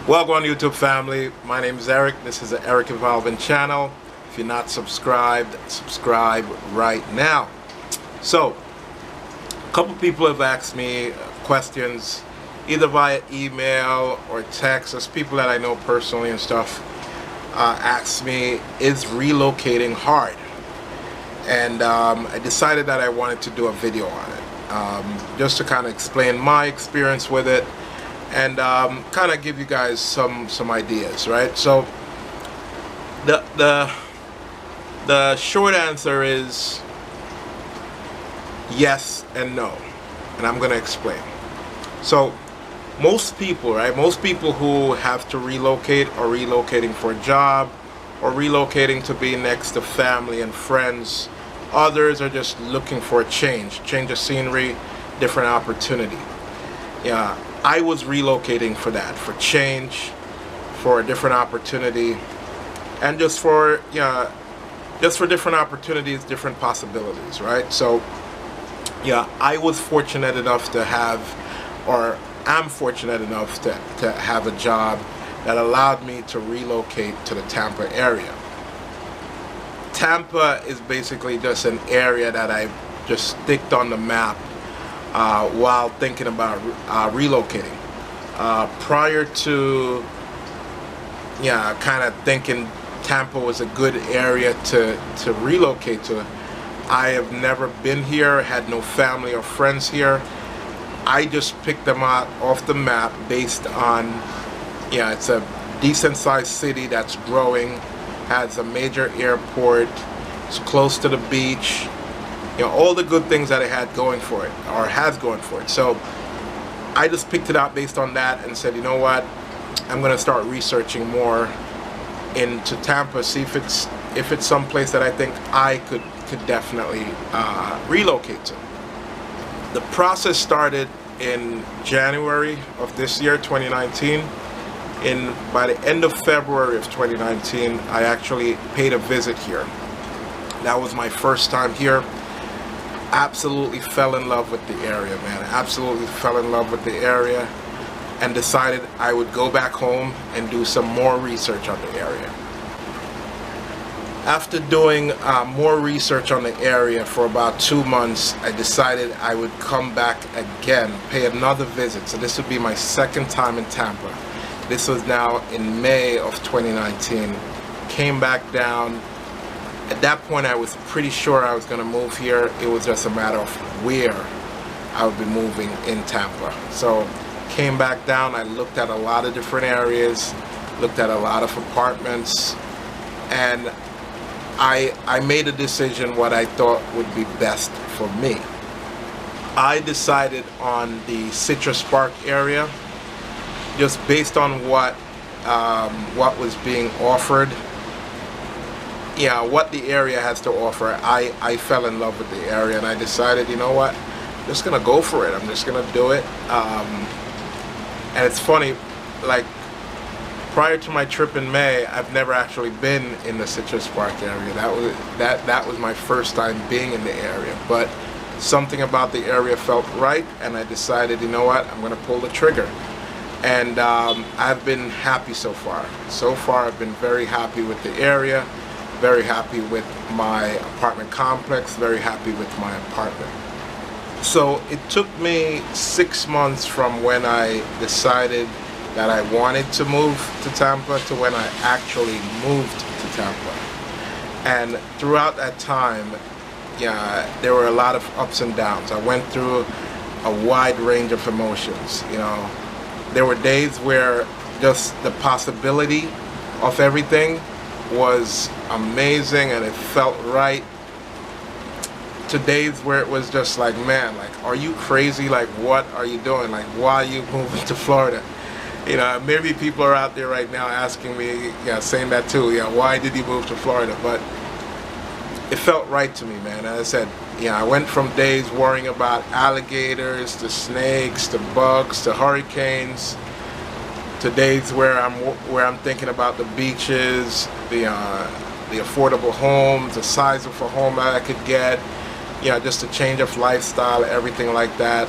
Welcome on YouTube family. My name is Eric. This is the Eric Evolving channel. If you're not subscribed, subscribe right now. So, a couple people have asked me questions either via email or text. There's people that I know personally and stuff asked me, is relocating hard? And I decided that I wanted to do a video on it, just to kind of explain my experience with it and kind of give you guys some ideas, right? So the short answer is yes and no, and I'm gonna explain. So most people, right, most people who have to relocate are relocating for a job or relocating to be next to family and friends. Others are just looking for a change of scenery, different opportunity. Yeah, I was relocating for that, for change, for a different opportunity, and just for different opportunities, different possibilities, right? So yeah, I was fortunate enough to have, or am fortunate enough to have a job that allowed me to relocate to the Tampa area. Tampa is basically just an area that I just sticked on the map while thinking about relocating. Prior to kind of thinking Tampa was a good area to relocate to, I have never been here, had no family or friends here. I just picked them out off the map based on, it's a decent sized city that's growing, has a major airport, it's close to the beach, all the good things that it had going for it, or has going for it. So I just picked it out based on that and said, you know what, I'm gonna start researching more into Tampa, see if it's someplace that I think I could definitely relocate to. The process started in January of this year, 2019. By the end of February of 2019, I actually paid a visit here. That was my first time here. Absolutely fell in love with the area, man. Absolutely fell in love with the area and decided I would go back home and do some more research on the area. After doing more research on the area for about 2 months, I decided I would come back again, pay another visit. So this would be my second time in Tampa. This was now in May of 2019. Came back down. At that point, I was pretty sure I was going to move here. It was just a matter of where I would be moving in Tampa. So came back down. I looked at a lot of different areas, looked at a lot of apartments, and I made a decision what I thought would be best for me. I decided on the Citrus Park area, just based on what was being offered, what the area has to offer. I fell in love with the area and I decided, you know what, I'm just gonna go for it. I'm just gonna do it. And it's funny, like prior to my trip in May, I've never actually been in the Citrus Park area. That was my first time being in the area, but something about the area felt right, and I decided, you know what, I'm gonna pull the trigger. And I've been happy so far. So far, I've been very happy with the area, very happy with my apartment complex, very happy with my apartment. So it took me 6 months from when I decided that I wanted to move to Tampa to when I actually moved to Tampa. And throughout that time, there were a lot of ups and downs. I went through a wide range of emotions, There were days where just the possibility of everything was amazing and it felt right, to days where it was just like, man, like, are you crazy? Like, what are you doing? Like, why are you moving to Florida? Maybe people are out there right now asking me, saying that too, why did you move to Florida? But it felt right to me, man. As I said, I went from days worrying about alligators to snakes to bugs to hurricanes to days where I'm thinking about the beaches, the affordable homes, the size of a home that I could get, just a change of lifestyle, everything like that.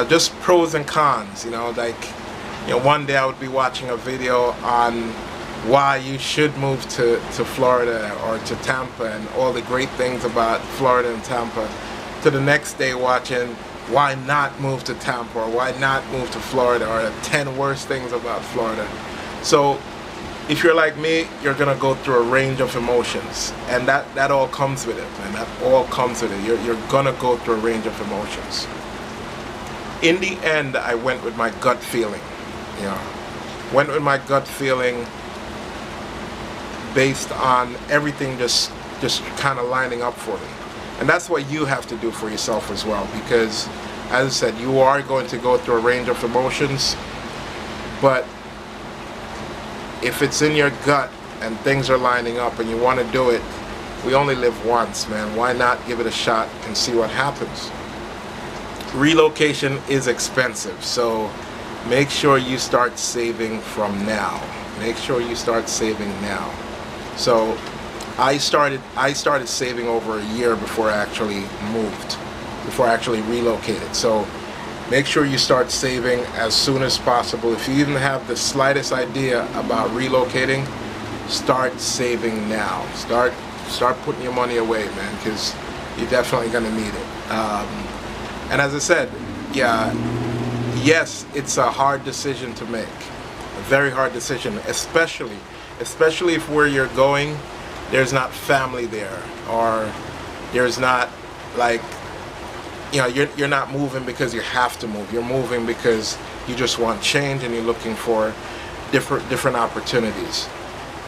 Just pros and cons, like one day I would be watching a video on why you should move to Florida or to Tampa and all the great things about Florida and Tampa, to the next day watching why not move to Tampa or why not move to Florida, or the 10 worst things about Florida. So if you're like me, you're gonna go through a range of emotions, and that all comes with it, man. That all comes with it. You're gonna go through a range of emotions. In the end, I went with my gut feeling. Went with my gut feeling based on everything just kind of lining up for me. And that's what you have to do for yourself as well, because as I said, you are going to go through a range of emotions, but if it's in your gut and things are lining up and you want to do it, we only live once, man. Why not give it a shot and see what happens? Relocation is expensive, so make sure you start saving from now. Make sure you start saving now. So I started saving over a year before I actually moved, before I actually relocated. So make sure you start saving as soon as possible. If you even have the slightest idea about relocating, start saving now. Start putting your money away, man, because you're definitely gonna need it. And as I said, yes, it's a hard decision to make, a very hard decision, especially if where you're going, there's not family there, or there's not like, you're not moving because you have to move. You're moving because you just want change and you're looking for different opportunities.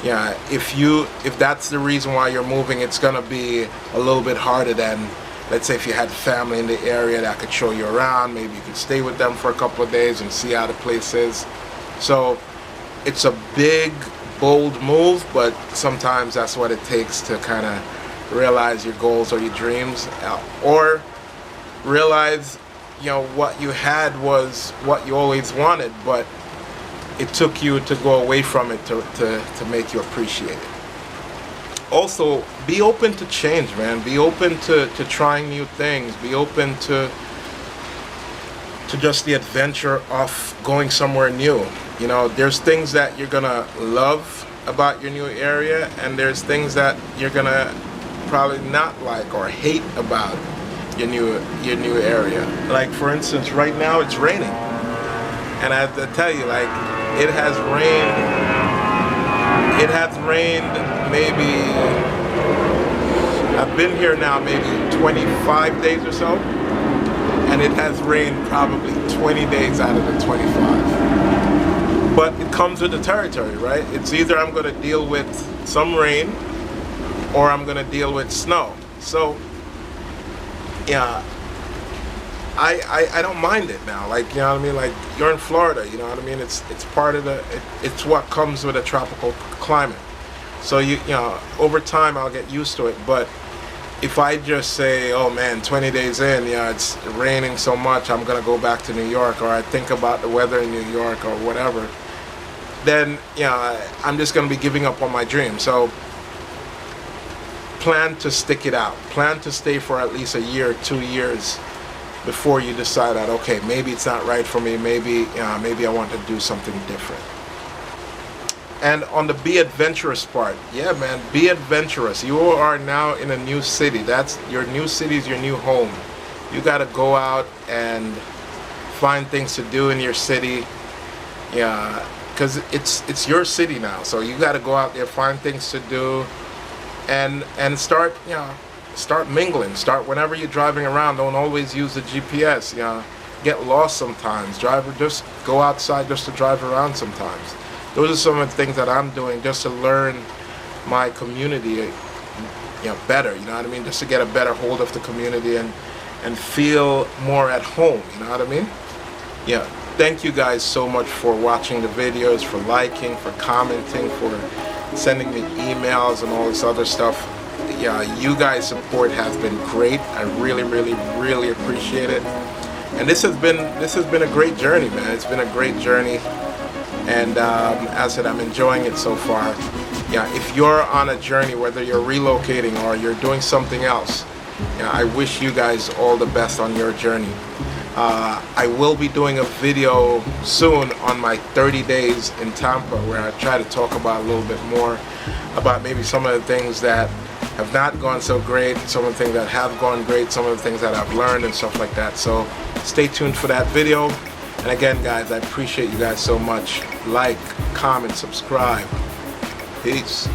If that's the reason why you're moving, it's gonna be a little bit harder than, let's say, if you had family in the area that could show you around. Maybe you could stay with them for a couple of days and see how the place is. So it's a big, bold move, but sometimes that's what it takes to kind of realize your goals or your dreams, or realize what you had was what you always wanted, but it took you to go away from it to make you appreciate it. Also, be open to change, man. Be open to trying new things. Be open to just the adventure of going somewhere new. There's things that you're gonna love about your new area, and there's things that you're gonna probably not like or hate about your new area. Like, for instance, right now it's raining, and I have to tell you, like, it has rained maybe, I've been here now maybe 25 days or so, and it has rained probably 20 days out of the 25. But it comes with the territory, right? It's either I'm going to deal with some rain or I'm going to deal with snow. So I don't mind it now. Like, you know what I mean? Like, you're in Florida, you know what I mean? It's part of it's what comes with a tropical climate. So over time I'll get used to it. But if I just say, oh man, 20 days in, it's raining so much, I'm gonna go back to New York, or I think about the weather in New York or whatever, then I'm just gonna be giving up on my dream. So plan to stick it out. Plan to stay for at least a year, 2 years before you decide that, okay, maybe it's not right for me, maybe I want to do something different. And on the be adventurous part, yeah, man, be adventurous. You are now in a new city. That's your new city, is your new home. You got to go out and find things to do in your city. Because it's your city now. So you got to go out there, find things to do, and start start mingling. Start whenever you're driving around. Don't always use the GPS. Get lost sometimes. Just go outside just to drive around sometimes. Those are some of the things that I'm doing just to learn my community, better. You know what I mean? Just to get a better hold of the community and feel more at home. You know what I mean? Yeah. Thank you guys so much for watching the videos, for liking, for commenting, for sending me emails and all this other stuff. Yeah, you guys' support has been great. I really, really, really appreciate it. And this has been a great journey, man. It's been a great journey. And as I said, I'm enjoying it so far. Yeah, if you're on a journey, whether you're relocating or you're doing something else, I wish you guys all the best on your journey. I will be doing a video soon on my 30 days in Tampa, where I try to talk about a little bit more about maybe some of the things that have not gone so great, some of the things that have gone great, some of the things that I've learned and stuff like that. So stay tuned for that video. And again, guys, I appreciate you guys so much. Like, comment, subscribe. Peace.